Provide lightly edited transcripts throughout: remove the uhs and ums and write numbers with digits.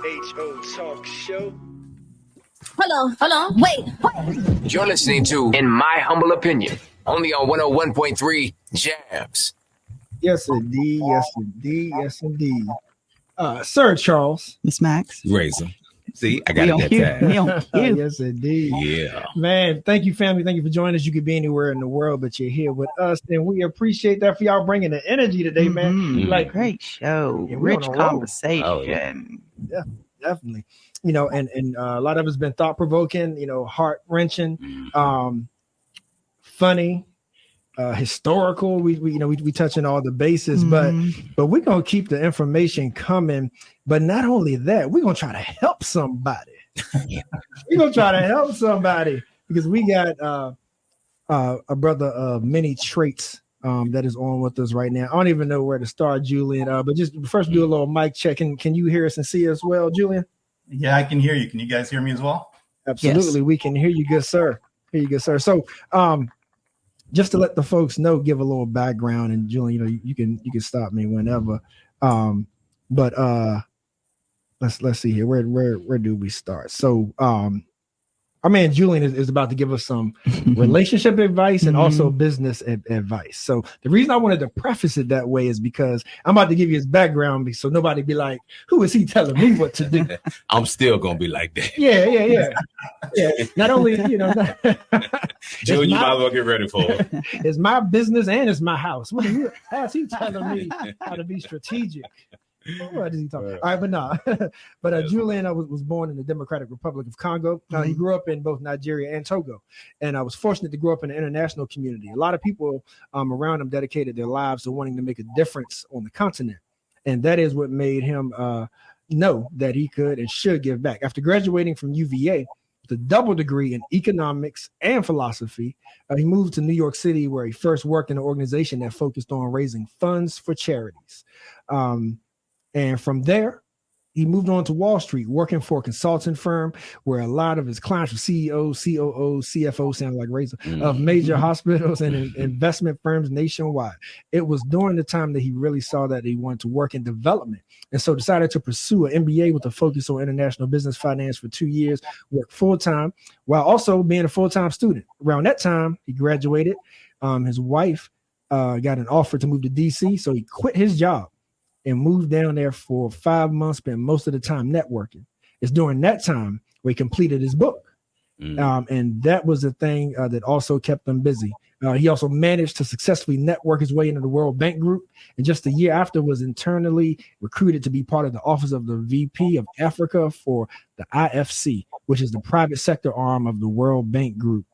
HO Talk Show. Hold on, wait. You're listening to In My Humble Opinion, only on 101.3 Jams. Yes, indeed. Yes, indeed. Yes, indeed. Sir Charles. Miss Max. Razor. See, I got it that time. Me on cue. Yes, indeed. Yeah. Man, thank you, family. Thank you for joining us. You could be anywhere in the world, but you're here with us, and we appreciate that for y'all bringing the energy today, man. Mhm. Like, Great show, Yeah, we're rich on a roll. conversation. Oh, yeah. definitely. You know, and a lot of it's been thought provoking. You know, heart wrenching, funny, historical. We touching all the bases, but we're gonna keep the information coming. But not only that, we're gonna try to help somebody. We're gonna try to help somebody because we got a brother of many traits that is on with us right now. I don't even know where to start, Julien. But just first do a little mic check. Can you hear us and see us well, Julien? Yeah, I can hear you. Can you guys hear me as well? Absolutely, yes. We can hear you, good sir. So, just to let the folks know, give a little background, and Julien, you can stop me whenever. But let's see here. Where do we start? So, our man Julien is about to give us some relationship advice and also business advice. So the reason I wanted to preface it that way is because I'm about to give you his background, so nobody be like, "Who is he telling me what to do?" I'm still gonna be like that. Yeah. Not only Julien, you might as well get ready for it. It's my business and it's my house. How's he telling me how to be strategic? What is he talking? All right, but no. But Julien was born in the Democratic Republic of Congo. He grew up in both Nigeria and Togo, and I was fortunate to grow up in an international community. A lot of people around him dedicated their lives to wanting to make a difference on the continent, and that is what made him know that he could and should give back. After graduating from UVA with a double degree in economics and philosophy, he moved to New York City, where he first worked in an organization that focused on raising funds for charities. And from there, he moved on to Wall Street, working for a consulting firm where a lot of his clients were CEOs, COOs, CFOs, sound like Razor, of major hospitals and investment firms nationwide. It was during the time that he really saw that he wanted to work in development, and so decided to pursue an MBA with a focus on international business finance for 2 years, worked full-time while also being a full-time student. Around that time, he graduated. His wife got an offer to move to DC, so he quit his job and moved down there for 5 months, spent most of the time networking. It's during that time where he completed his book. And that was the thing that also kept him busy. He also managed to successfully network his way into the World Bank Group. And just a year after was internally recruited to be part of the office of the VP of Africa for the IFC, which is the private sector arm of the World Bank Group.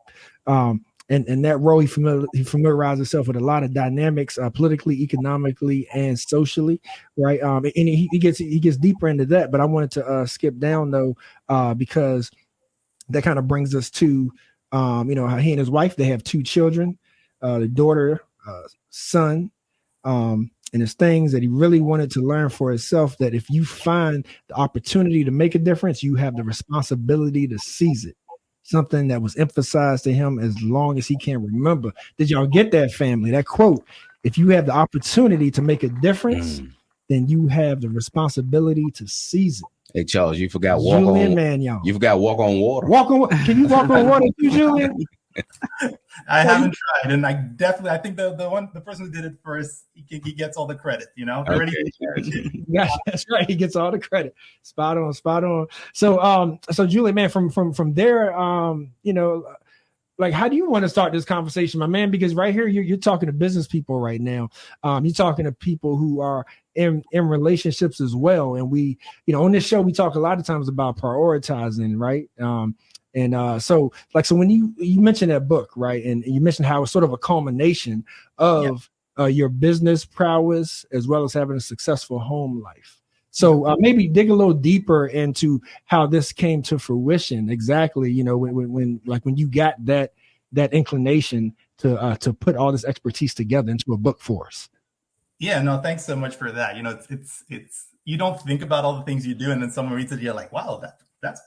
And that role, he familiarized himself with a lot of dynamics, politically, economically, and socially, right? And he gets deeper into that. But I wanted to skip down though, because that kind of brings us to, how he and his wife, they have 2 children, the daughter, son, and there's things that he really wanted to learn for himself. That if you find the opportunity to make a difference, you have the responsibility to seize it. Something that was emphasized to him as long as he can remember. Did y'all get that, family? That quote, if you have the opportunity to make a difference, then you have the responsibility to seize it. Hey, Charles, you forgot Manyong. You forgot walk on water. Can you walk on water too, Julien? I haven't tried, and I think the person who did it first, he gets all the credit. Okay. Yeah, that's right. He gets all the credit. Spot on. So Julien, man, from there, like, how do you want to start this conversation, my man? Because right here, you're talking to business people right now. You're talking to people who are in relationships as well. And we, on this show, we talk a lot of times about prioritizing, right? So when you mentioned that book, right, and you mentioned how it's sort of a culmination of your business prowess as well as having a successful home life. So maybe dig a little deeper into how this came to fruition exactly. When you got that inclination to put all this expertise together into a book for us. Yeah, no, thanks so much for that. It's you don't think about all the things you do, and then someone reads it, you're like, wow, that's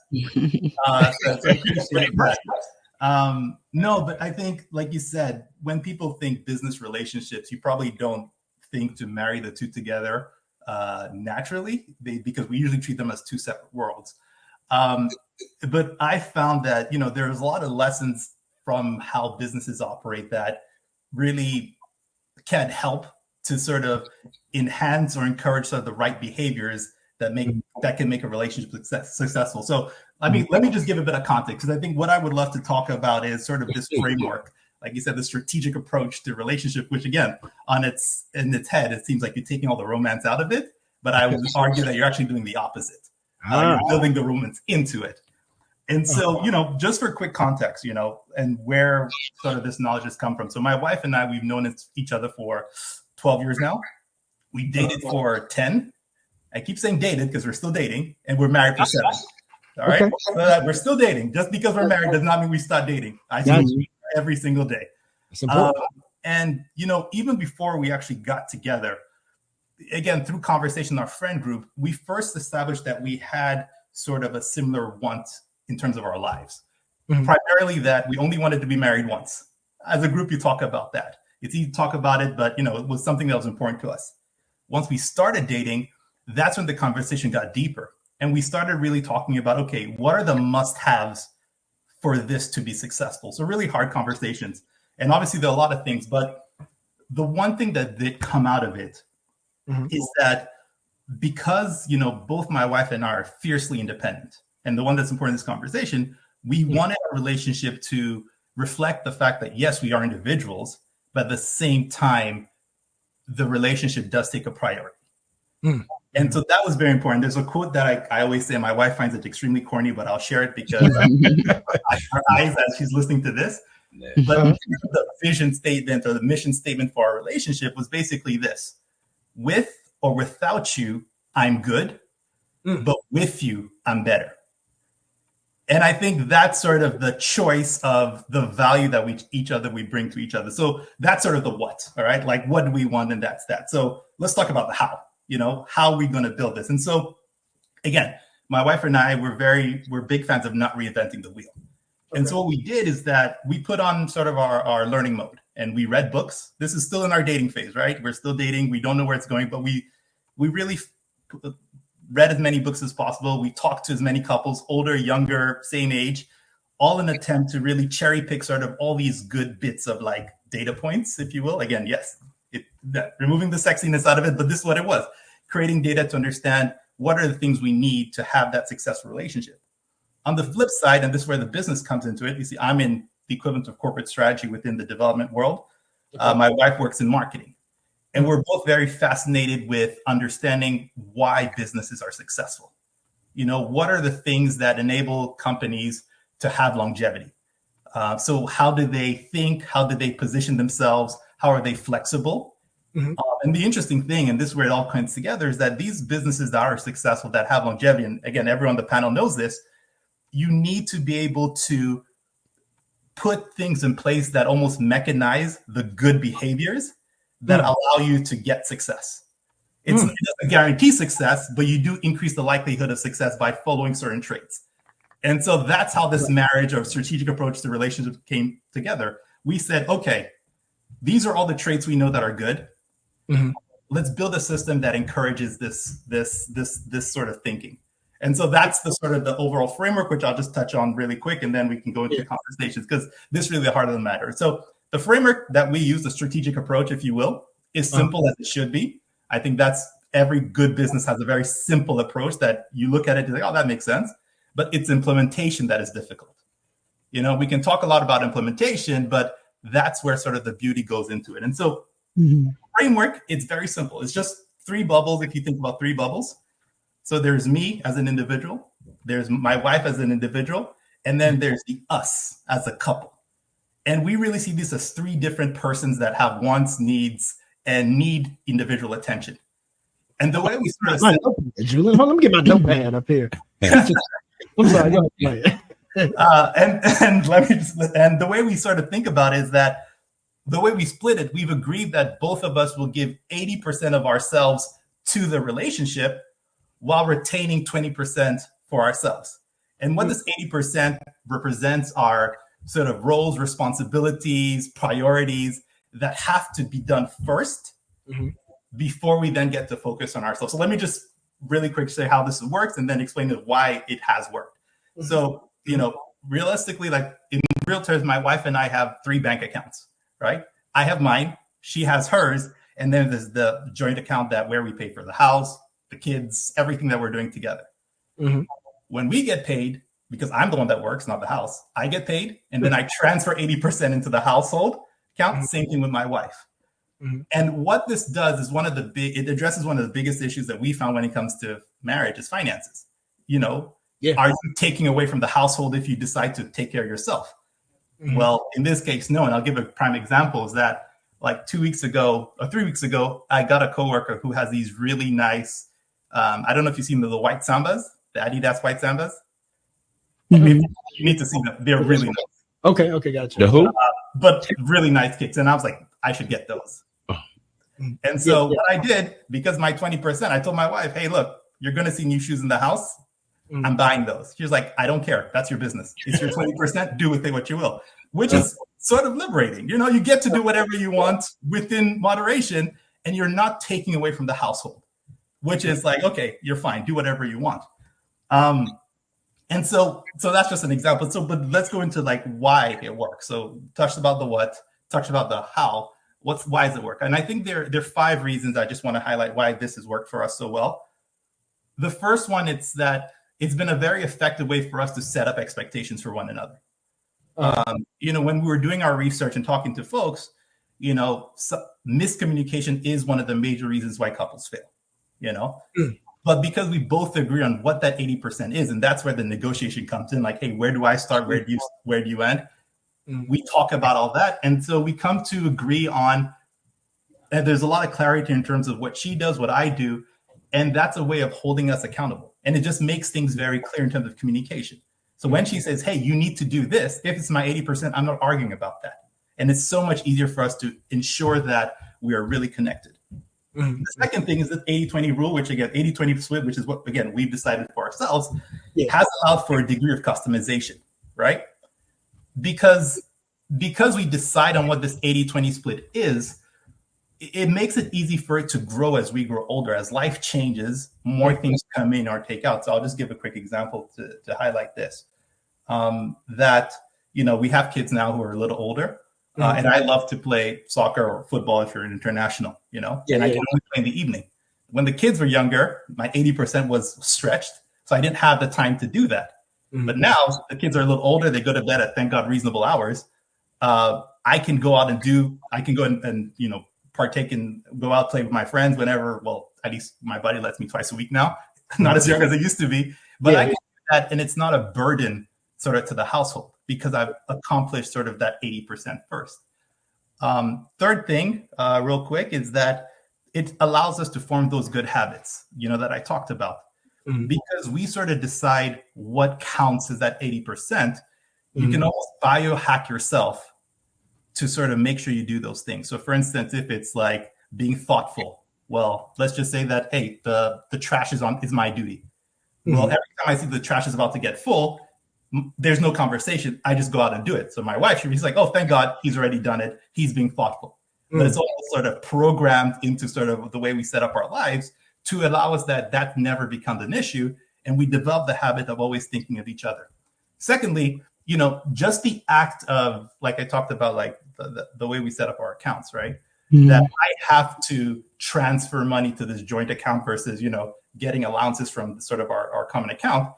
no, but I think, like you said, when people think business relationships, you probably don't think to marry the two together. naturally, because we usually treat them as two separate worlds. But I found that, there's a lot of lessons from how businesses operate that really can help to sort of enhance or encourage sort of the right behaviors that can make a relationship successful. So, let me just give a bit of context, because I think what I would love to talk about is sort of this framework, like you said, the strategic approach to relationship, which again, in its head, it seems like you're taking all the romance out of it, but I would argue that you're actually doing the opposite. You're building the romance into it. And so, just for quick context, and where sort of this knowledge has come from. So my wife and I, we've known each other for 12 years now. We dated for 10. I keep saying dated because we're still dating, and we're married for 7. All right. Okay. So we're still dating. Just because we're married does not mean we start dating. I see every single day. And, even before we actually got together, again, through conversation in our friend group, we first established that we had sort of a similar want in terms of our lives. Primarily that we only wanted to be married once. As a group, you talk about that. It's easy to talk about it, but, it was something that was important to us. Once we started dating, that's when the conversation got deeper. And we started really talking about, okay, what are the must-haves for this to be successful? So really hard conversations. And obviously there are a lot of things, but the one thing that did come out of it is that because, both my wife and I are fiercely independent, and the one that's important in this conversation, we wanted our relationship to reflect the fact that, yes, we are individuals, but at the same time, the relationship does take a priority. And so that was very important. There's a quote that I always say, my wife finds it extremely corny, but I'll share it because her eyes as she's listening to this. But the vision statement or the mission statement for our relationship was basically this: with or without you, I'm good, but with you, I'm better. And I think that's sort of the choice of the value that we bring to each other. So that's sort of the what, all right? Like, what do we want? And that's that. So let's talk about the how. How are we going to build this? And so, again, my wife and I, we're big fans of not reinventing the wheel. Okay. And so what we did is that we put on sort of our learning mode, and we read books. This is still in our dating phase, right? We're still dating. We don't know where it's going, but we really read as many books as possible. We talked to as many couples, older, younger, same age, all in an attempt to really cherry pick sort of all these good bits of like data points, if you will. Again, yes, removing the sexiness out of it, but this is what it was: creating data to understand what are the things we need to have that successful relationship. On the flip side, and this is where the business comes into it, you see, I'm in the equivalent of corporate strategy within the development world. My wife works in marketing, and we're both very fascinated with understanding why businesses are successful. What are the things that enable companies to have longevity? So how do they think? How do they position themselves? How are they flexible? And the interesting thing, and this is where it all comes together, is that these businesses that are successful, that have longevity, and again, everyone on the panel knows this, you need to be able to put things in place that almost mechanize the good behaviors that allow you to get success. It doesn't guarantee success, but you do increase the likelihood of success by following certain traits. And so that's how this marriage or strategic approach to relationships came together. We said, okay, these are all the traits we know that are good. Let's build a system that encourages this sort of thinking. And so that's the sort of the overall framework, which I'll just touch on really quick, and then we can go into conversations, because this is really the heart of the matter. So the framework that we use, the strategic approach, if you will, is simple as it should be. I think that's every good business has a very simple approach that you look at it and say, oh, that makes sense. But it's implementation that is difficult. We can talk a lot about implementation, but that's where sort of the beauty goes into it. And so framework, it's very simple. It's just 3 bubbles. If you think about 3 bubbles. So there's me as an individual, there's my wife as an individual, and then there's the us as a couple. And we really see these as 3 different persons that have wants, needs, and need individual attention. And the way we sort of Julien, let me get my notepad up here. I'm sorry, go ahead. And the way we sort of think about it is that the way we split it, we've agreed that both of us will give 80% of ourselves to the relationship while retaining 20% for ourselves. And what this 80% represents are sort of roles, responsibilities, priorities that have to be done first before we then get to focus on ourselves. So let me just really quick say how this works and then explain why it has worked. Mm-hmm. So, realistically, like in real terms, my wife and I have 3 bank accounts, right? I have mine, she has hers, and then there's the joint account where we pay for the house, the kids, everything that we're doing together. Mm-hmm. When we get paid, because I'm the one that works, not the house, I get paid, and then I transfer 80% into the household account. Mm-hmm. Same thing with my wife. Mm-hmm. And what this does is it addresses one of the biggest issues that we found when it comes to marriage is finances. Are you taking away from the household if you decide to take care of yourself? Mm-hmm. Well, in this case, no. And I'll give a prime example is that like 2 weeks ago or 3 weeks ago, I got a coworker who has these really nice, I don't know if you've seen the white Sambas, the Adidas white Sambas. Mm-hmm. You need to see them. They're really nice. Okay, gotcha. The who? But really nice kicks. And I was like, I should get those. And so what I did, because my 20%, I told my wife, hey, look, you're going to see new shoes in the house. Mm-hmm. I'm buying those. She was like, I don't care. That's your business. It's your 20%. Do with it what you will, which is sort of liberating. You get to do whatever you want within moderation, and you're not taking away from the household, which is like, okay, you're fine. Do whatever you want. And so that's just an example. But let's go into like why it works. So touched about the what, touched about the how. Why does it work? And I think there are 5 reasons I just want to highlight why this has worked for us so well. The first one, it's that it's been a very effective way for us to set up expectations for one another. When we were doing our research and talking to folks, miscommunication is one of the major reasons why couples fail, But because we both agree on what that 80% is, and that's where the negotiation comes in, like, hey, where do I start? Where do you end? We talk about all that. And so we come to agree on, and there's a lot of clarity in terms of what she does, what I do. And that's a way of holding us accountable. And it just makes things very clear in terms of communication. So when she says, hey, you need to do this, if it's my 80%, I'm not arguing about that. And it's so much easier for us to ensure that we are really connected. Mm-hmm. The second thing is the 80-20 rule, which again, 80-20 split, which is what, again, we've decided for ourselves, has allowed for a degree of customization, right? Because we decide on what this 80-20 split is, it makes it easy for it to grow as we grow older. As life changes, more things come in or take out. So I'll just give a quick example to highlight this. We have kids now who are a little older. And I love to play soccer or football if you're an international, and I can only play in the evening. When the kids were younger, my 80% was stretched. So I didn't have the time to do that. Mm-hmm. But now the kids are a little older. They go to bed at, thank God, reasonable hours. I can go out and partake and go out, play with my friends whenever, well, at least my buddy lets me twice a week now, not as young as it used to be, but I can do that. And it's not a burden sort of to the household because I've accomplished sort of that 80% first. Third thing, real quick, is that it allows us to form those good habits, that I talked about. Mm-hmm. Because we sort of decide what counts as that 80%, you can almost biohack yourself to sort of make sure you do those things. So for instance, if it's like being thoughtful, well, let's just say that, hey, the trash is my duty. Mm-hmm. Well, every time I see the trash is about to get full, there's no conversation. I just go out and do it. So my wife, she's like, oh, thank God he's already done it. He's being thoughtful. Mm-hmm. But it's also sort of programmed into sort of the way we set up our lives to allow us that never becomes an issue. And we develop the habit of always thinking of each other. Secondly, just the act of, like I talked about, like the way we set up our accounts, right? Mm-hmm. That I have to transfer money to this joint account versus, getting allowances from sort of our common account.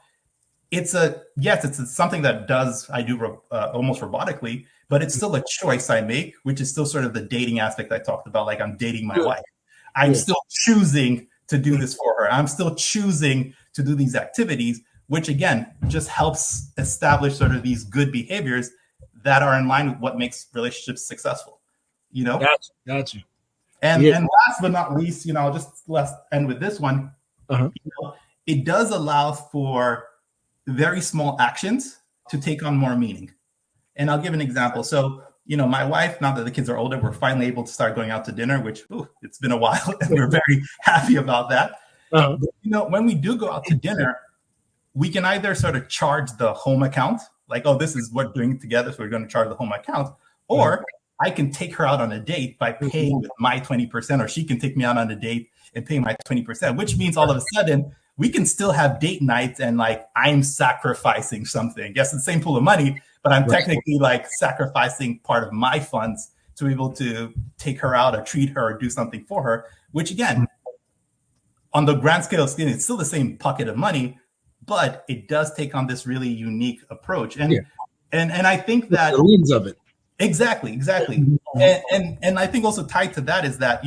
It's something that I do almost robotically, but it's still a choice I make, which is still sort of the dating aspect I talked about. Like I'm dating my wife. I'm still choosing to do this for her. I'm still choosing to do these activities, which again, just helps establish sort of these good behaviors that are in line with what makes relationships successful, Gotcha. And last but not least, let's end with this one. Uh-huh. It does allow for very small actions to take on more meaning. And I'll give an example. So, my wife, now that the kids are older, we're finally able to start going out to dinner, which it's been a while and we're very happy about that. Uh-huh. But, when we do go out to dinner, we can either sort of charge the home account, like, oh, this is what we're doing together, so we're going to charge the home account, or I can take her out on a date by paying with my 20%, or she can take me out on a date and pay my 20%, which means all of a sudden we can still have date nights and like I'm sacrificing something. Yes, it's the same pool of money, but I'm technically like sacrificing part of my funds to be able to take her out or treat her or do something for her, which again, on the grand scale of things, it's still the same bucket of money, but it does take on this really unique approach. And I think that the lens of it. Exactly. And I think also tied to that is that,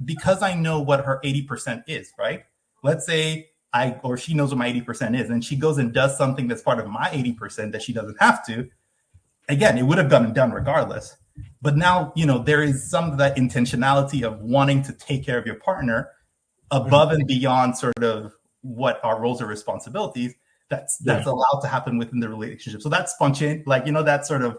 because I know what her 80% is, right? Let's say she knows what my 80% is, and she goes and does something that's part of my 80% that she doesn't have to. Again, it would have gotten done regardless. But now, there is some of that intentionality of wanting to take care of your partner above and beyond sort of what our roles or responsibilities that's allowed to happen within the relationship. So that's spontaneous, like, that sort of,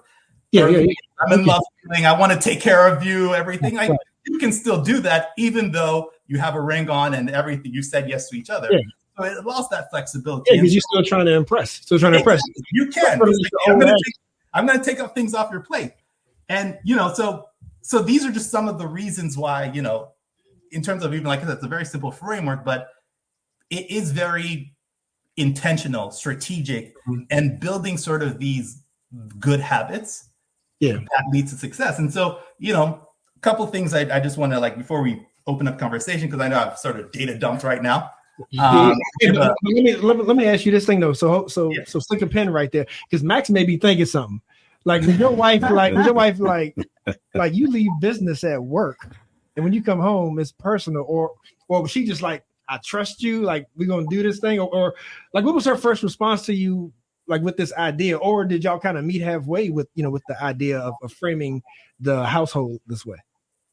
I'm in love feeling, I want to take care of you, everything. Like, you can still do that even though you have a ring on and everything, you said yes to each other. So it allows that flexibility. Yeah, because you're still trying to impress. You can. I'm going to take up things off your plate. And, so these are just some of the reasons why, in terms of even, like I said, it's a very simple framework, but it is very intentional, strategic, and building sort of these good habits that lead to success. And so, a couple of things I just want to, like, before we open up conversation, because I know I've sort of data dumped right now. Let me ask you this thing though. So stick a pin right there, because Max may be thinking something. Like, was your wife like you leave business at work, and when you come home, it's personal, or was she just like, I trust you, like we're gonna do this thing, or like what was her first response to you, like with this idea, or did y'all kind of meet halfway with with the idea of framing the household this way?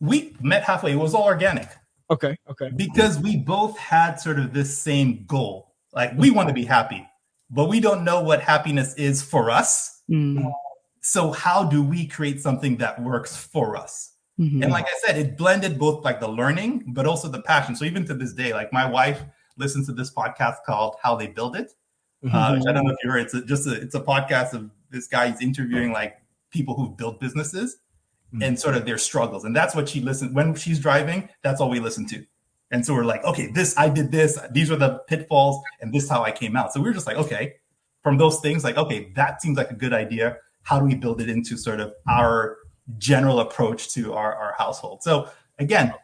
We met halfway. It was all organic. Okay. Because we both had sort of this same goal. Like, we want to be happy, but we don't know what happiness is for us. So how do we create something that works for us? And like I said, it blended both like the learning, but also the passion. So even to this day, like my wife listens to this podcast called How They Build It. Which I don't know if you heard. It's a podcast of this guy. He's interviewing like people who've built businesses and sort of their struggles. And that's what she listens when she's driving. That's all we listen to. And so we're like, okay, I did this. These were the pitfalls, and this is how I came out. So we were just like, okay, from those things, like, okay, that seems like a good idea. How do we build it into sort of our general approach to our household? So again,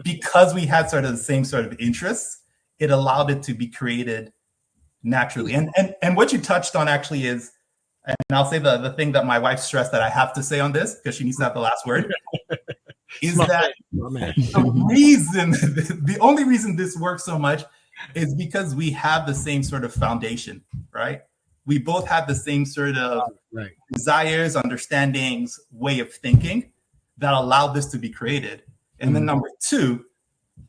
because we had sort of the same sort of interests, it allowed it to be created naturally. And what you touched on actually is, and I'll say the thing that my wife stressed that I have to say on this, because she needs to have the last word, is that the only reason this works so much is because we have the same sort of foundation, right? We both have the same sort of desires, understandings, way of thinking that allowed this to be created. And then number two,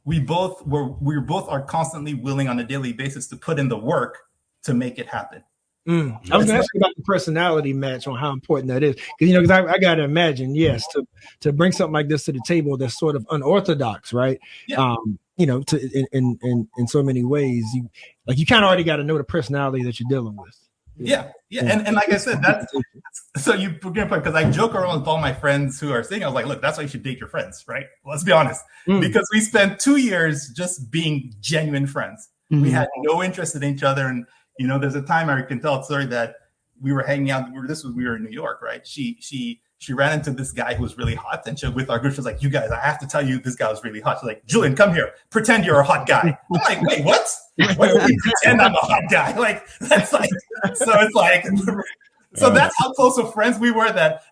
we both are constantly willing on a daily basis to put in the work to make it happen. I was going to ask you about the personality match, on how important that is, because I got to imagine, to bring something like this to the table that's sort of unorthodox, right? In so many ways, you kind of already got to know the personality that you're dealing with. And like I said, that's so because I joke around with all my friends who are saying, I was like, look, that's why you should date your friends, right? Let's be honest, because we spent 2 years just being genuine friends. We had no interest in each other, and there's a time I can tell a story that we were hanging out. We were in New York, right? She ran into this guy who was really hot, and with our group, she was like, "You guys, I have to tell you, this guy was really hot." She's like, "Julien, come here, pretend you're a hot guy." I'm like, "Wait, what? What do you pretend I'm a hot guy?" Like, that's like, so it's like, so that's how close of friends we were. That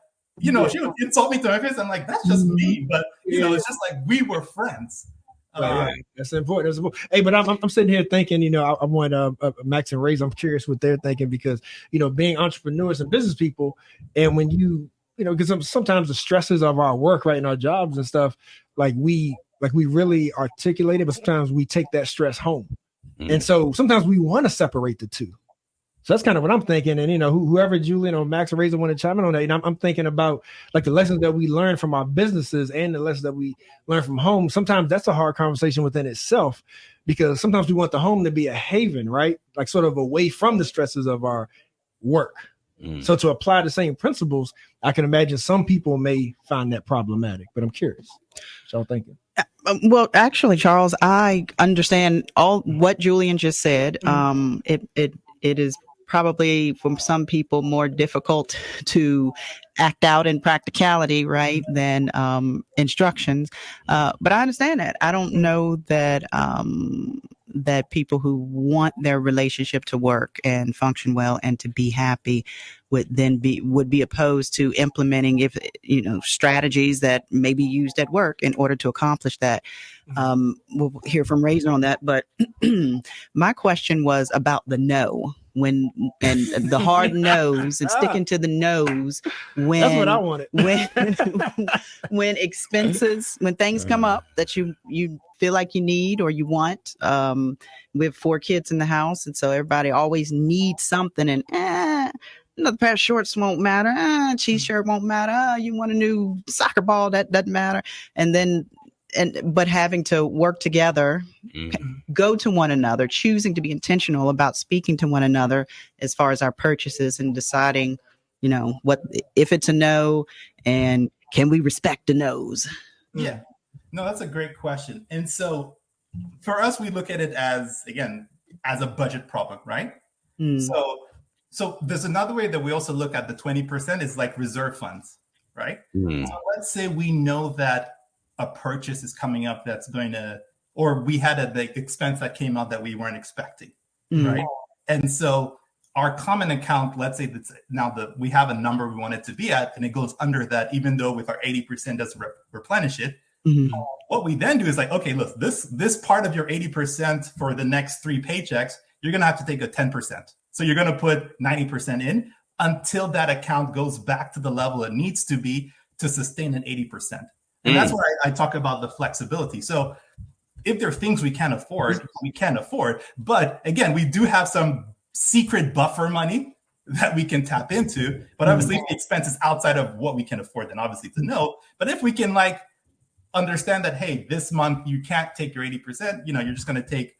she would insult me to my face. I'm like, that's just me, but it's just like we were friends. Right. That's important. Hey, but I'm sitting here thinking, I want Max and Ray's. I'm curious what they're thinking, because being entrepreneurs and business people, and when because sometimes the stresses of our work, right, and our jobs and stuff, like we really articulate it, but sometimes we take that stress home, and so sometimes we want to separate the two. So that's kind of what I'm thinking. And, whoever Julien or Max or Razor want to chime in on that, I'm thinking about like the lessons that we learn from our businesses and the lessons that we learn from home. Sometimes that's a hard conversation within itself, because sometimes we want the home to be a haven, right? Like sort of away from the stresses of our work. So to apply the same principles, I can imagine some people may find that problematic, but I'm curious. What y'all thinking? Well, actually, Charles, I understand all what Julien just said. It is probably for some people more difficult to act out in practicality, right, than instructions. But I understand that. I don't know that that people who want their relationship to work and function well and to be happy would be opposed to implementing strategies that may be used at work in order to accomplish that. We'll hear from Razor on that, but my question was about the no and the hard nose and sticking to the nose when that's what I wanted. when expenses, when things come up that you feel like you need or you want. We have 4 kids in the house, and so everybody always needs something, and another pair of shorts won't matter. T-shirt won't matter. You want a new soccer ball, that doesn't matter. But having to work together, go to one another, choosing to be intentional about speaking to one another as far as our purchases and deciding, what if it's a no, and can we respect the no's? Yeah, no, that's a great question. And so for us, we look at it as a budget problem, right? So there's another way that we also look at the 20% is like reserve funds, right? So let's say we know that a purchase is coming up that's going to, or we had the expense that came out that we weren't expecting, right? And so our common account, let's say that's now we have a number we want it to be at, and it goes under that, even though with our 80% doesn't replenish it. What we then do is like, okay, look, this part of your 80% for the next 3 paychecks, you're going to have to take a 10%. So you're going to put 90% in until that account goes back to the level it needs to be to sustain an 80%. And that's where I talk about the flexibility. So if there are things we can't afford, we can afford. But again, we do have some secret buffer money that we can tap into. But obviously, if the expense is outside of what we can afford, then obviously it's a no. But if we can understand that, hey, this month you can't take your 80%, you're just going to take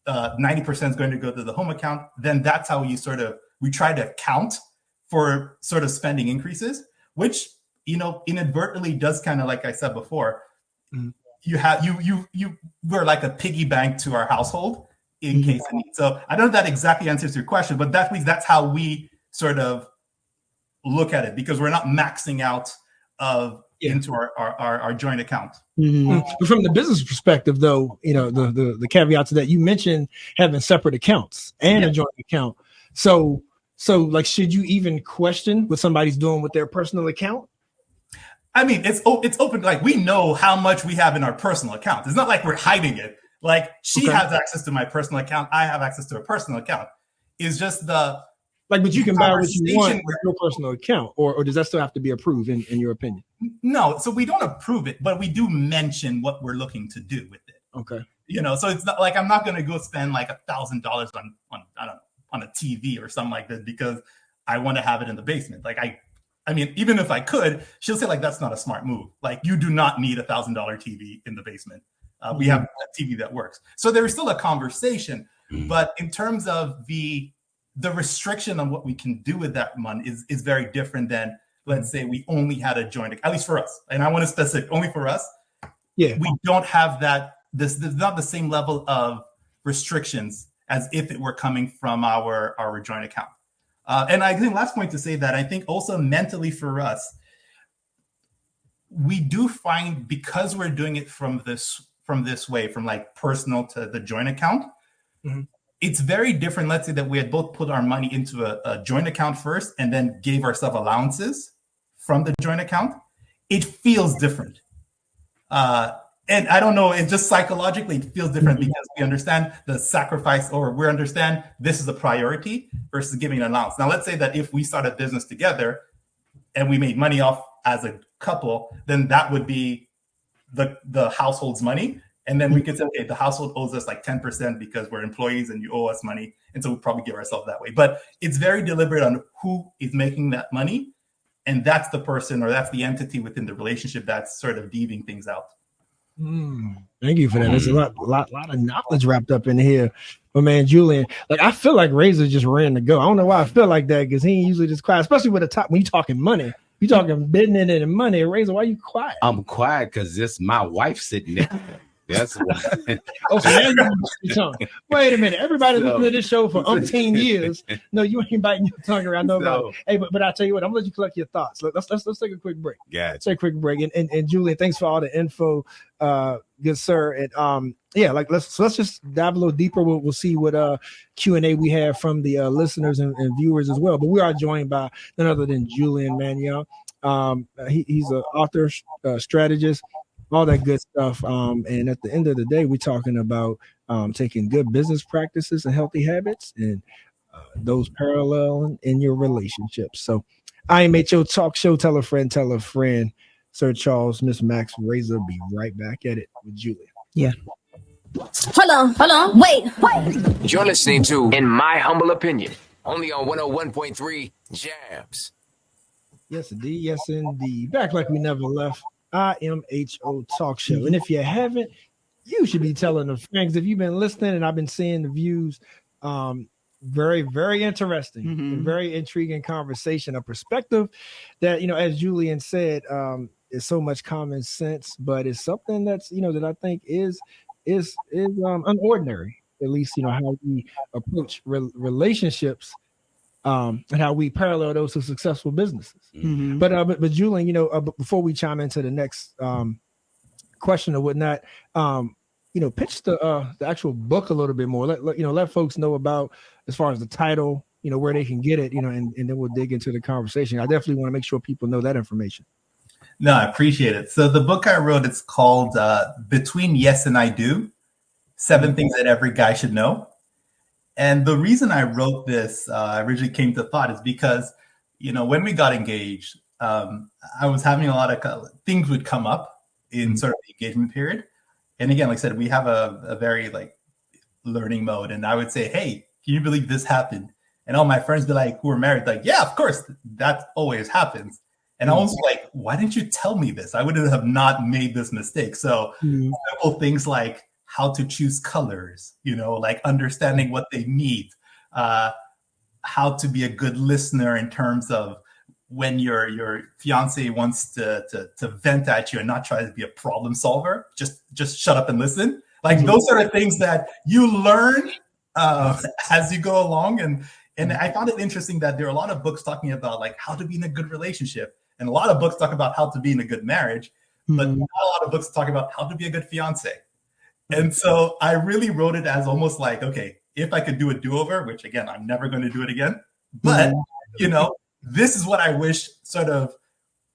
90% is going to go to the home account, then that's how we try to account for sort of spending increases, which inadvertently does kind of, like I said before, we're like a piggy bank to our household in case of need. So I don't know if that exactly answers your question, but that's how we sort of look at it, because we're not maxing out into our joint account. But from the business perspective, though, the caveat to that, you mentioned having separate accounts and a joint account. So like, should you even question what somebody's doing with their personal account? I mean, it's open. Like, we know how much we have in our personal account. It's not like we're hiding it. Like, she has access to my personal account. I have access to her personal account. It's just but you can buy what you want with your personal account, or does that still have to be approved in your opinion? No, so we don't approve it, but we do mention what we're looking to do with it. Okay. So it's not like I'm not going to go spend like $1,000 on I don't know, on a TV or something like that because I want to have it in the basement. Like I mean, even if I could, she'll say, like, that's not a smart move. Like, you do not need $1,000 TV in the basement. We have a TV that works. So there is still a conversation, but in terms of the restriction on what we can do with that money is very different than, let's say, we only had a joint, at least for us. And I want to specify only for us. Yeah, we don't have that. There's not the same level of restrictions as if it were coming from our joint account. And I think last point to say that I think also mentally for us, we do find, because we're doing it from this way, from like personal to the joint account, it's very different. Let's say that we had both put our money into a joint account first and then gave ourselves allowances from the joint account. It feels different. And I don't know, it just psychologically it feels different because we understand the sacrifice, or we understand this is a priority versus giving an allowance. Now, let's say that if we start a business together and we made money off as a couple, then that would be the household's money. And then we could say, okay, the household owes us like 10% because we're employees and you owe us money. And so we'll probably give ourselves that way. But it's very deliberate on who is making that money. And that's the person, or that's the entity within the relationship that's sort of deeming things out. Thank you for that. There's a lot of knowledge wrapped up in here. But man, Julien, like I feel like Razor just ran to go. I don't know why I feel like that because he ain't usually just quiet, especially with the top when you talking money. You talking business and money. Razor, why you quiet? I'm quiet because it's my wife sitting there. That's why. Oh, so now you tongue. Wait a minute. Everybody listening to this show for umpteen years. No, you ain't biting your tongue around nobody. Hey, but I tell you what, I'm gonna let you collect your thoughts. Let's take a quick break. Yeah. Let's take a quick break. And Julien, thanks for all the info, good sir. And like let's just dive a little deeper. We'll see what Q&A we have from the listeners and viewers as well. But we are joined by none other than Julien Manyong. He's an author, strategist, all that good stuff. And at the end of the day, we're talking about taking good business practices and healthy habits and those parallel in your relationships. So I am your talk show. Tell a friend, Sir Charles, Miss Max, Razor. Be right back at it with Julien. Yeah. Hold on, wait. You're listening to In My Humble Opinion, only on 101.3 Jams. Yes, indeed. Back like we never left. IMHO Talk Show. And if you haven't, you should be telling the friends. If you've been listening and I've been seeing the views, very, very interesting and very intriguing conversation, a perspective that, as Julien said, is so much common sense, but it's something that's, that I think is unordinary, at least, how we approach relationships. And how we parallel those to successful businesses. But Julien, before we chime into the next question or whatnot, pitch the actual book a little bit more. Let folks know about as far as the title, where they can get it, and then we'll dig into the conversation. I definitely want to make sure people know that information. No, I appreciate it. So the book I wrote, it's called Between Yes and I Do, 7 Things That Every Guy Should Know. And the reason I wrote this, originally came to thought is because, when we got engaged, I was having a lot of things would come up in sort of the engagement period. And again, like I said, we have a very learning mode. And I would say, hey, can you believe this happened? And all my friends be like, who are married, like, yeah, of course, that always happens. And I was like, why didn't you tell me this? I would have not made this mistake. So simple things like how to choose colors, understanding what they need, how to be a good listener in terms of when your fiance wants to vent at you and not try to be a problem solver, just shut up and listen. Those are the things that you learn as you go along. And I found it interesting that there are a lot of books talking about how to be in a good relationship. And a lot of books talk about how to be in a good marriage, but not a lot of books talk about how to be a good fiance. And so I really wrote it as almost okay, if I could do a do-over, which again, I'm never going to do it again, but this is what I wish sort of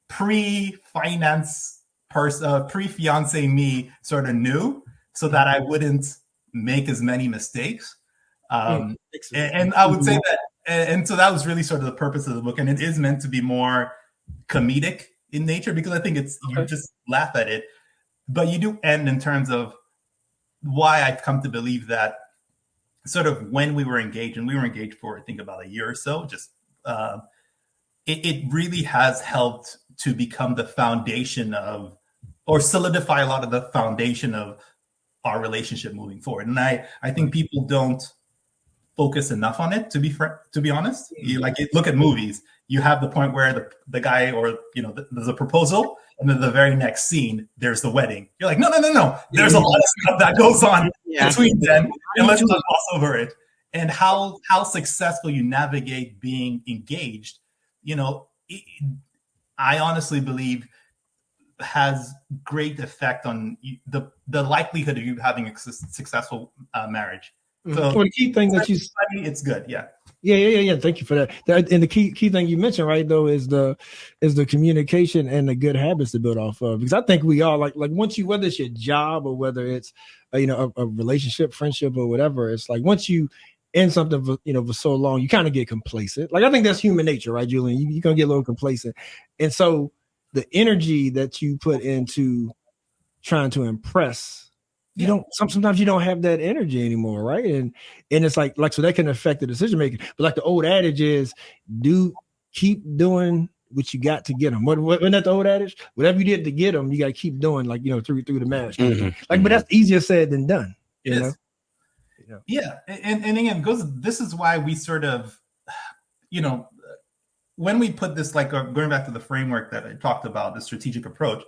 pre-finance pre-fiance me sort of knew so that I wouldn't make as many mistakes. And I would say that, and so that was really sort of the purpose of the book. And it is meant to be more comedic in nature because I think you just laugh at it, but you do end in terms of why I've come to believe that sort of when we were engaged, and we were engaged for, I think, about a year or so, just it really has helped to become the foundation of, or solidify a lot of the foundation of our relationship moving forward. And I think people don't focus enough on it, to be honest. You look at movies, you have the point where the guy or, there's a proposal, and then the very next scene, there's the wedding. You're like, no. There's a lot of stuff that goes on between them, and let's not gloss over it. And how successful you navigate being engaged, I honestly believe has great effect on the likelihood of you having a successful marriage. So the key thing that it's good. Yeah. Thank you for that. And the key thing you mentioned, right, though, is the communication and the good habits to build off of. Because I think we all like once whether it's your job or whether it's a relationship, friendship, or whatever, it's once you in something for so long, you kind of get complacent. I think that's human nature, right, Julien? You're gonna get a little complacent, and so the energy that you put into trying to impress. Sometimes you don't have that energy anymore, right? And it's so that can affect the decision making. But the old adage is, keep doing what you got to get them. Wasn't that the old adage? Whatever you did to get them, you got to keep doing, like, through the match. But that's easier said than done. You know? Yeah. And again, this is why we sort of, when we put this, like going back to the framework that I talked about, the strategic approach,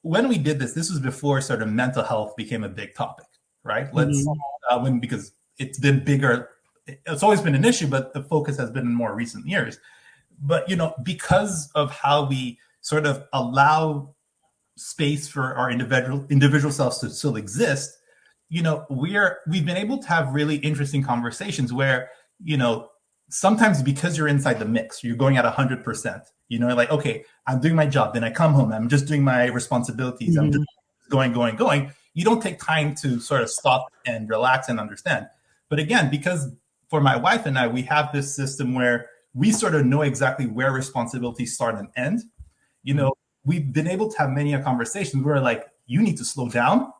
when we did this was before sort of mental health became a big topic, right? Because it's been bigger. It's always been an issue, but the focus has been in more recent years. But, because of how we sort of allow space for our individual selves to still exist, we've been able to have really interesting conversations where, sometimes because you're inside the mix, you're going at 100%, like, okay, I'm doing my job. Then I come home, I'm just doing my responsibilities. I'm just going. You don't take time to sort of stop and relax and understand. But again, because for my wife and I, we have this system where we sort of know exactly where responsibilities start and end. We've been able to have many a conversations where, like, you need to slow down.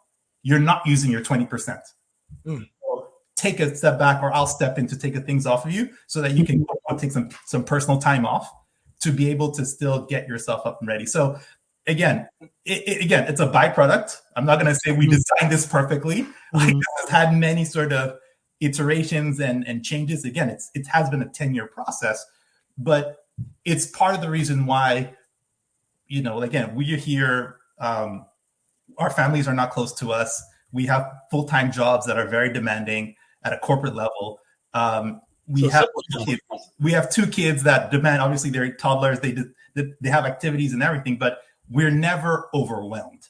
You're not using your 20%. Take a step back, or I'll step in to take things off of you so that you can take some personal time off to be able to still get yourself up and ready. So again, it's a byproduct. I'm not going to say we designed this perfectly. Like, this has had many sort of iterations and changes. Again, it has been a 10-year process, but it's part of the reason why, again, we're here. Our families are not close to us. We have full-time jobs that are very demanding at a corporate level. We have two kids that demand, obviously they're toddlers. They have activities and everything, but we're never overwhelmed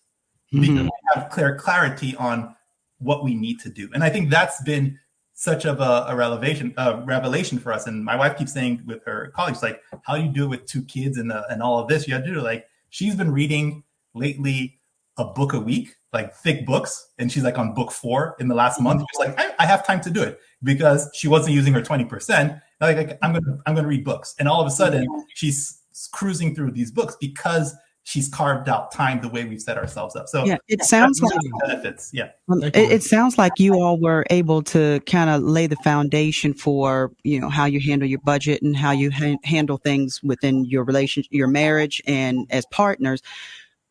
because we have clarity on what we need to do. And I think that's been such of a revelation for us. And my wife keeps saying with her colleagues, like, how do you do it with two kids and all of this? You have to do, like, she's been reading lately a book a week, like thick books. And she's like on book 4 in the last month. She's like, I have time to do it, because she wasn't using her 20%. Like, I'm going to read books. And all of a sudden she's cruising through these books because she's carved out time the way we've set ourselves up. So yeah, it sounds like benefits. Yeah. It sounds like you all were able to kind of lay the foundation for, how you handle your budget and how you handle things within your relationship, your marriage, and as partners,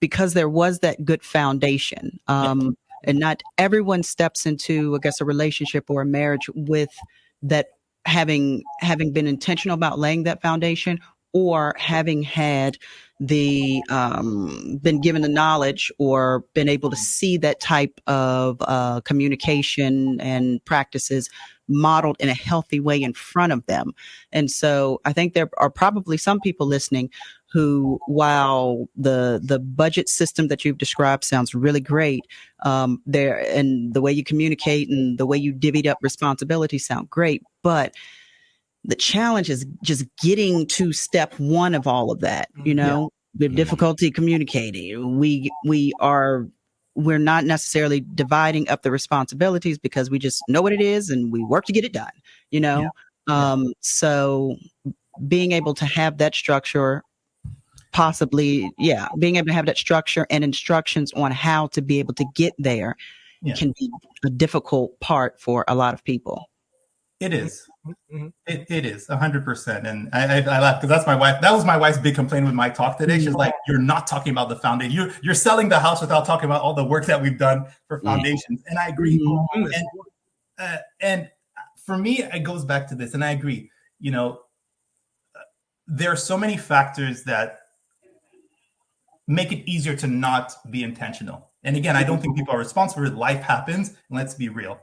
because there was that good foundation. And not everyone steps into, I guess, a relationship or a marriage with that having been intentional about laying that foundation, or having had been given the knowledge or been able to see that type of communication and practices modeled in a healthy way in front of them. And so I think there are probably some people listening who, while the budget system that you've described sounds really great, there, and the way you communicate and the way you divvied up responsibilities sound great, but the challenge is just getting to step one of all of that. We have difficulty communicating. We're not necessarily dividing up the responsibilities because we just know what it is and we work to get it done. So being able to have that structure, being able to have that structure and instructions on how to be able to get there can be a difficult part for a lot of people. It is. It is 100%. And I laugh because that's my wife. That was my wife's big complaint with my talk today. She's like, you're not talking about the foundation. You're selling the house without talking about all the work that we've done for foundations. And I agree. And for me, it goes back to this. And I agree. There are so many factors that make it easier to not be intentional. And again, I don't think people are responsible. Life happens. And let's be real.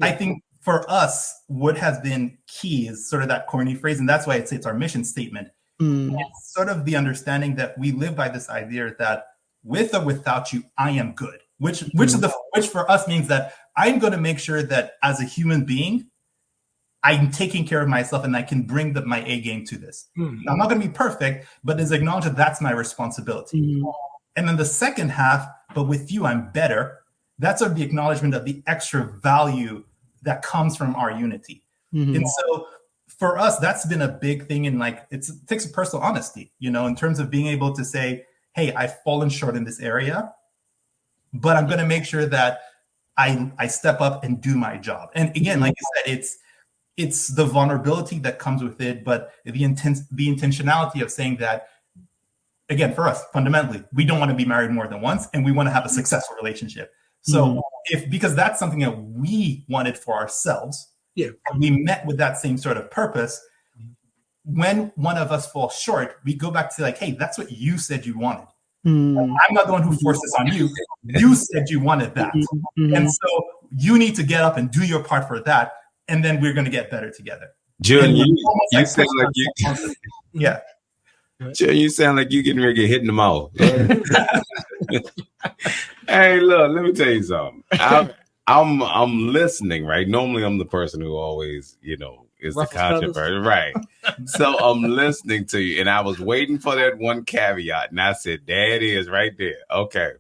I think for us, what has been key is sort of that corny phrase, and that's why it's our mission statement. It's sort of the understanding that we live by this idea that with or without you, I am good. Which for us means that I'm going to make sure that as a human being, I'm taking care of myself and I can bring my A game to this. I'm not going to be perfect, but it's acknowledge that that's my responsibility. And then the second half, but with you, I'm better. That's sort of the acknowledgement of the extra value that comes from our unity. And so for us, that's been a big thing. And like, it takes a personal honesty, in terms of being able to say, hey, I've fallen short in this area, but I'm going to make sure that I step up and do my job. And again, like you said, it's the vulnerability that comes with it, but the intentionality of saying that, again, for us, fundamentally, we don't want to be married more than once, and we want to have a successful relationship. So because that's something that we wanted for ourselves, and we met with that same sort of purpose, when one of us falls short, we go back to like, hey, that's what you said you wanted. I'm not the one who forced this on you. You said you wanted that. And so you need to get up and do your part for that. And then we're going to get better together. Julien, you sound like you. Yeah. Julien, you sound like you getting ready to get hit in the mouth. Hey, look, let me tell you something. I'm listening, right? Normally, I'm the person who always, is the controversy, right? So I'm listening to you, and I was waiting for that one caveat, and I said, "There it is, right there." Okay,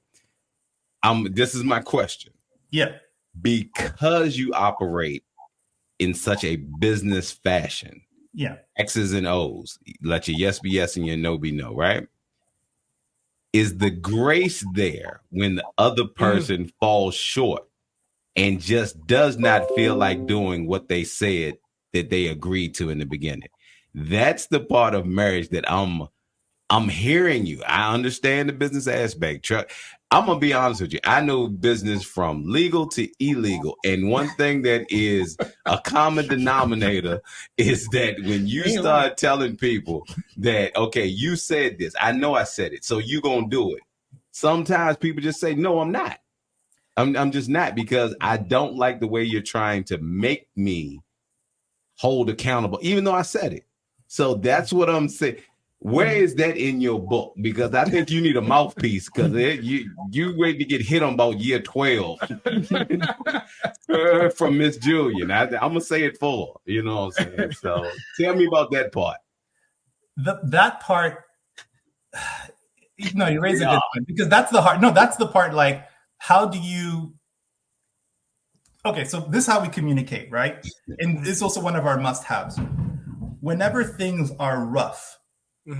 this is my question. Yeah, because you operate in such a business fashion. Yeah, X's and O's. Let your yes be yes and your no be no, right? Is the grace there when the other person falls short and just does not feel like doing what they said that they agreed to in the beginning? That's the part of marriage that I'm hearing you. I understand the business aspect. I'm going to be honest with you. I know business from legal to illegal. And one thing that is a common denominator is that when you start telling people that, okay, you said this, I know I said it, so you going to do it. Sometimes people just say, no, I'm not. I'm just not, because I don't like the way you're trying to make me hold accountable, even though I said it. So that's what I'm saying. Where is that in your book? Because I think you need a mouthpiece, because you ready to get hit on about year 12 from Miss Julien. I'm going to say it full. You know what I'm saying? So tell me about that part. That part, no, you raise a good point, because that's the hard. No, that's the part, like, how do you... Okay, so this is how we communicate, right? And this is also one of our must-haves. Whenever things are rough,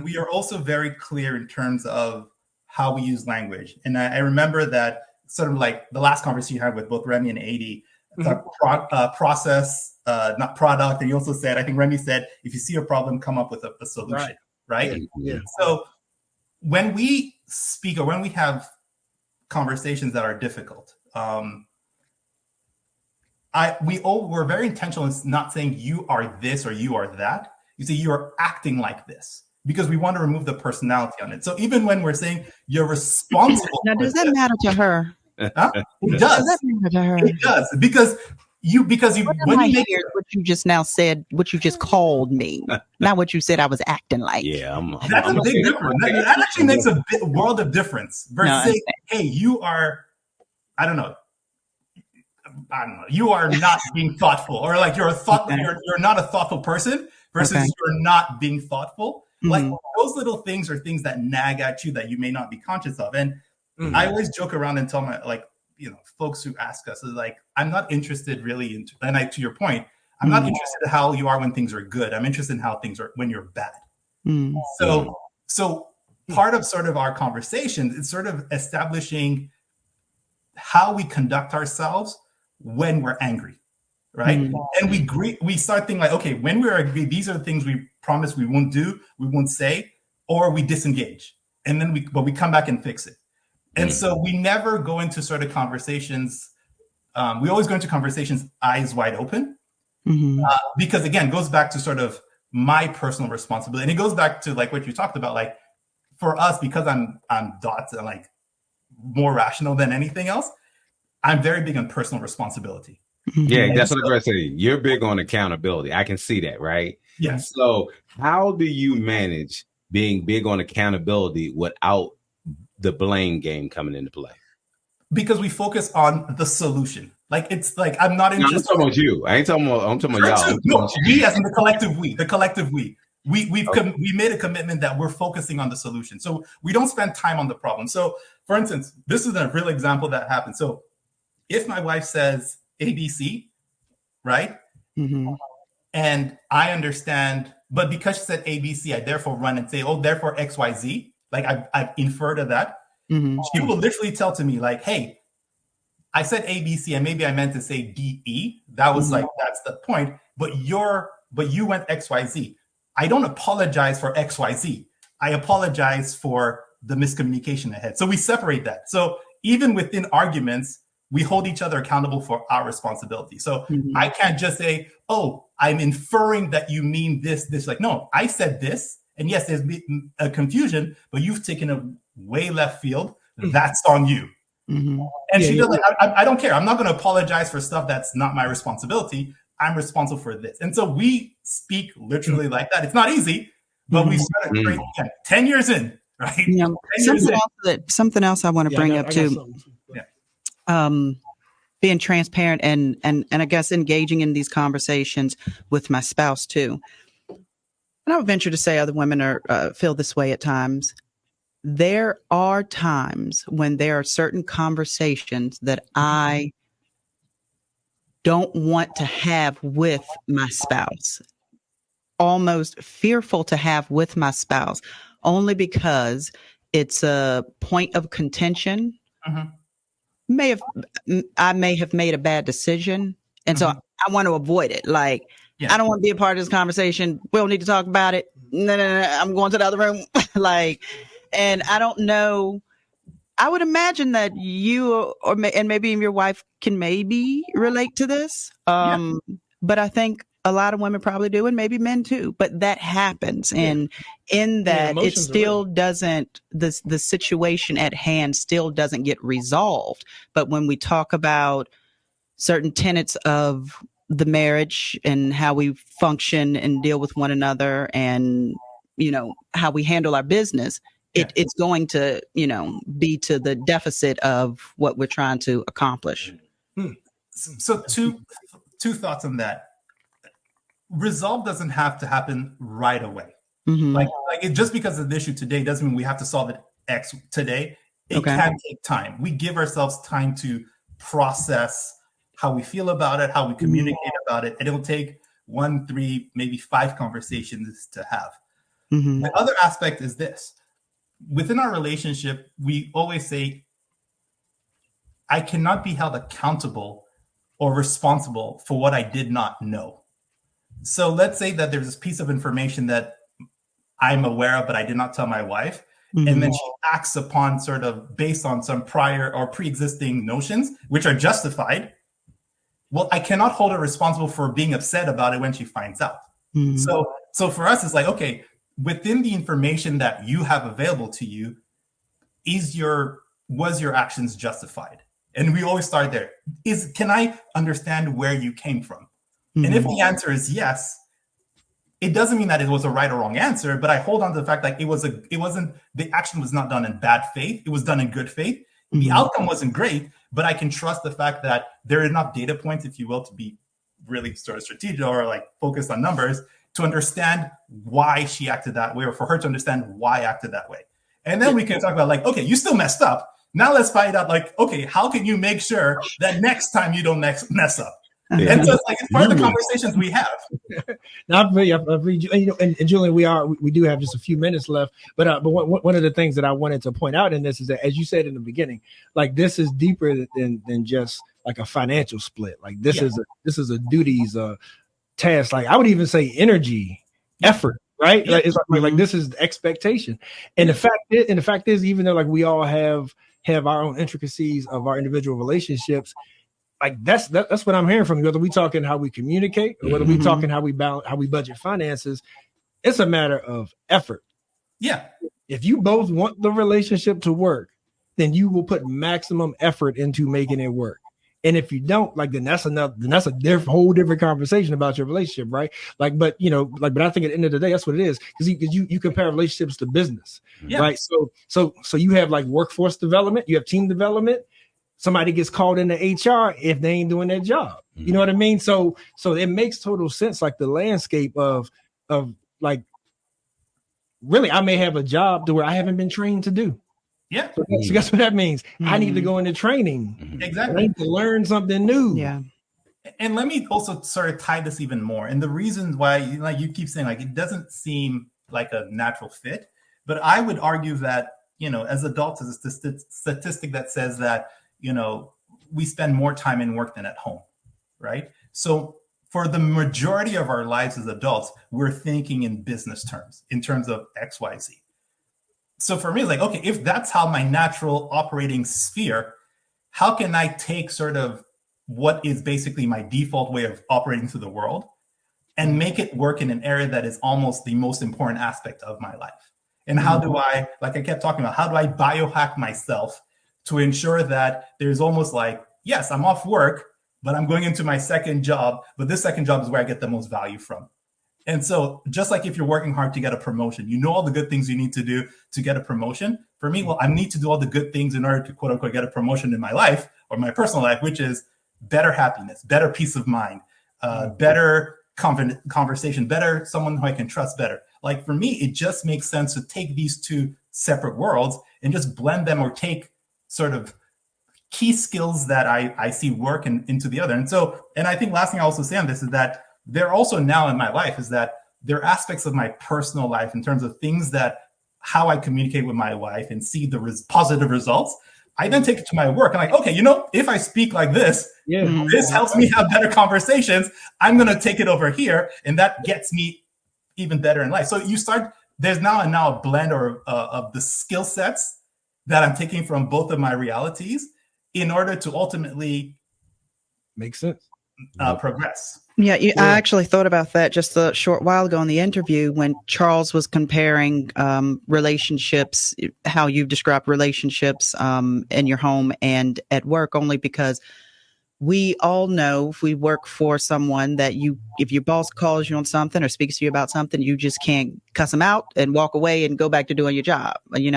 we are also very clear in terms of how we use language. And I remember that sort of like the last conversation you had with both Remy and Adi, process, not product. And you also said, I think Remy said, if you see a problem, come up with a solution, right? Yeah. So when we speak, or when we have conversations that are difficult, we're very intentional in not saying you are this or you are that. You say you are acting like this, because we want to remove the personality on it. So even when we're saying you're responsible, now does that matter to her? Huh? It does. Does that matter to her? It does, because you when you make what you just now said, what you just called me, not what you said I was acting like. Yeah, that's a big difference. That actually makes a world of difference. Versus saying, hey, you are, I don't know, you are not being thoughtful, or like you're not a thoughtful person, versus you're not being thoughtful. Like those little things are things that nag at you that you may not be conscious of. And I always joke around and tell my, folks who ask us, is like, I'm not interested really in, and to your point, I'm not interested in how you are when things are good. I'm interested in how things are when you're bad. So part of sort of our conversation is sort of establishing how we conduct ourselves when we're angry, right? And we start thinking like, okay, when we're angry, these are the things we promise we won't do, we won't say, or we disengage, and then we come back and fix it. And so we never go into sort of conversations. We always go into conversations eyes wide open, because again, it goes back to sort of my personal responsibility, and it goes back to like what you talked about, like for us, because I'm dots and like more rational than anything else. I'm very big on personal responsibility. Yeah, that's what I'm going to say. You're big on accountability. I can see that, right? Yes. So how do you manage being big on accountability without the blame game coming into play? Because we focus on the solution. Like, it's like, I'm not interested. I'm talking about you. I ain't talking about, I'm talking about y'all. No, we as in the collective we. We made a commitment that we're focusing on the solution. So we don't spend time on the problem. So for instance, this is a real example that happened. So if my wife says ABC, right? And I understand, but because she said ABC, I therefore run and say, oh, therefore XYZ. Like I've inferred of that. She will literally tell to me like, hey, I said ABC and maybe I meant to say DE. That was like, that's the point. But you went XYZ. I don't apologize for XYZ. I apologize for the miscommunication ahead. So we separate that. So even within arguments, we hold each other accountable for our responsibility. So I can't just say, oh, I'm inferring that you mean this. Like, no, I said this. And yes, there's been a confusion, but you've taken a way left field. That's on you. And she doesn't, I don't care. I'm not going to apologize for stuff that's not my responsibility. I'm responsible for this. And so we speak literally like that. It's not easy, but we started great 10 years in, right? You know, something else I want to bring up too. Being transparent and I guess engaging in these conversations with my spouse too. And I would venture to say other women are feel this way at times. There are times when there are certain conversations that I don't want to have with my spouse, almost fearful to have with my spouse, only because it's a point of contention. I may have made a bad decision. And so I want to avoid it. Like, I don't want to be a part of this conversation. We don't need to talk about it. No, I'm going to the other room. Like, and I don't know. I would imagine that you and maybe your wife can maybe relate to this. But I think a lot of women probably do, and maybe men too. But that happens, and in that, it still doesn't. The situation at hand still doesn't get resolved. But when we talk about certain tenets of the marriage and how we function and deal with one another, and how we handle our business, it's going to be to the deficit of what we're trying to accomplish. So two thoughts on that. Resolve doesn't have to happen right away. Like just because of the issue today doesn't mean we have to solve it X today. It can take time. We give ourselves time to process how we feel about it, how we communicate about it, and it will take 1, 3, maybe 5 conversations to have. The other aspect is this. Within our relationship, we always say, I cannot be held accountable or responsible for what I did not know. So let's say that there's this piece of information that I'm aware of, but I did not tell my wife. And then she acts upon sort of based on some prior or pre-existing notions, which are justified. Well, I cannot hold her responsible for being upset about it when she finds out. So for us, it's like, okay, within the information that you have available to you, was your actions justified? And we always start there. Can I understand where you came from? And if the answer is yes, it doesn't mean that it was a right or wrong answer, but I hold on to the fact that the action was not done in bad faith. It was done in good faith. The outcome wasn't great, but I can trust the fact that there are enough data points, if you will, to be really sort of strategic or like focused on numbers to understand why she acted that way, or for her to understand why I acted that way. And then we can talk about like, okay, you still messed up. Now let's find out like, okay, how can you make sure that next time you don't mess up? And so it's like it's part of the conversations we have. Now, and Julien, we do have just a few minutes left, but one of the things that I wanted to point out in this is that, as you said in the beginning, like this is deeper than just like a financial split. Like this is a duties task. Like I would even say energy, effort. Right? Like, it's like this is the expectation, and the fact is, even though like we all have our own intricacies of our individual relationships. Like that's what I'm hearing from you. Whether we talking how we communicate or whether we talking how we balance, how we budget finances, it's a matter of effort. Yeah. If you both want the relationship to work, then you will put maximum effort into making it work. And if you don't, like then that's a whole different conversation about your relationship, right? Like, but I think at the end of the day, that's what it is. Because you compare relationships to business, right? So you have like workforce development, you have team development. Somebody gets called into HR if they ain't doing their job. You know what I mean? So it makes total sense. Like the landscape of like, really, I may have a job to where I haven't been trained to do. Yeah. So guess what that means? I need to go into training. Exactly. I need to learn something new. Yeah. And let me also sort of tie this even more. And the reasons why, like you keep saying, like it doesn't seem like a natural fit, but I would argue that, as adults, as a statistic that says that, we spend more time in work than at home, right? So for the majority of our lives as adults, we're thinking in business terms, in terms of X, Y, Z. So for me, it's like, okay, if that's how my natural operating sphere, how can I take sort of what is basically my default way of operating through the world and make it work in an area that is almost the most important aspect of my life? And how do I, like I kept talking about, how do I biohack myself to ensure that there's almost like, yes, I'm off work, but I'm going into my second job, but this second job is where I get the most value from. And so just like if you're working hard to get a promotion, you know all the good things you need to do to get a promotion. For me, well, I need to do all the good things in order to quote unquote get a promotion in my life or my personal life, which is better happiness, better peace of mind, better conversation, better someone who I can trust better. Like for me, it just makes sense to take these two separate worlds and just blend them or take sort of key skills that I see work into the other. And I think last thing I also say on this is that there also now in my life is that there are aspects of my personal life in terms of things that how I communicate with my wife and see the positive results. I then take it to my work. I'm like, okay, if I speak like this, this helps me have better conversations. I'm going to take it over here. And that gets me even better in life. So there's now a blend of the skill sets that I'm taking from both of my realities in order to ultimately make sense, progress. Yeah, I actually thought about that just a short while ago in the interview when Charles was comparing relationships, how you've described relationships in your home and at work, only because we all know if we work for someone that if your boss calls you on something or speaks to you about something, you just can't cuss them out and walk away and go back to doing your job. You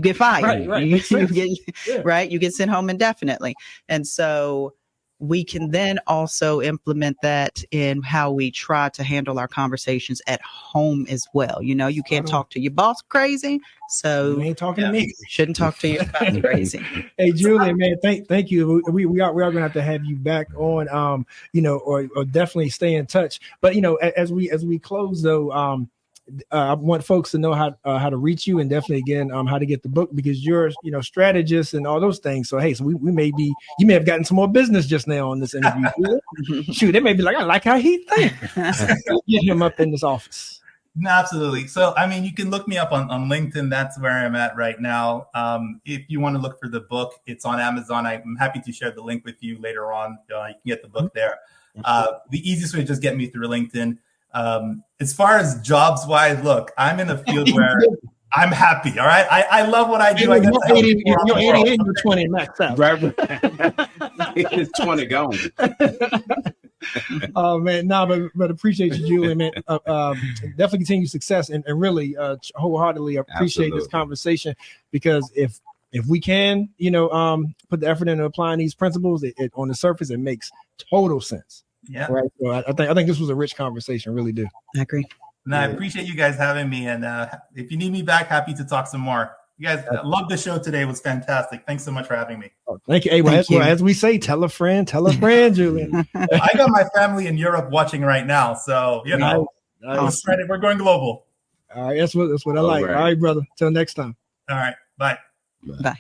get fired. Right. You get sent home indefinitely. And so we can then also implement that in how we try to handle our conversations at home as well. You can't talk to your boss crazy, so you ain't talking to me. Shouldn't talk to your boss crazy. Hey, Julien, man, thank you. We are going to have to have you back on, or definitely stay in touch. But as we close though, I want folks to know how to reach you and definitely again how to get the book because you're strategist and all those things. So hey, you may have gotten some more business just now on this interview. Shoot, they may be like, I like how he thinks. Get him up in this office. No, absolutely. So I mean, you can look me up on LinkedIn. That's where I'm at right now. If you want to look for the book, it's on Amazon. I'm happy to share the link with you later on. You can get the book there. The easiest way to just get me through LinkedIn. As far as jobs wise, look, I'm in a field where I'm happy. All right. I love what I do. I get you're 88, you're 20 max out. Right. It's 20 gone. Oh man, but appreciate you, Julien, man. Definitely continue success and really wholeheartedly appreciate this conversation because if we can, put the effort into applying these principles, it on the surface, it makes total sense. Yeah. Right. So I think this was a rich conversation. Really do. I agree. And I appreciate you guys having me. And if you need me back, happy to talk some more. You guys love the show today. It was fantastic. Thanks so much for having me. Oh, thank you. Hey, as we say, tell a friend, Julien. I got my family in Europe watching right now. So, nice. We're going global. All right. That's what I like. All right, brother. Till next time. All right. Bye. Bye.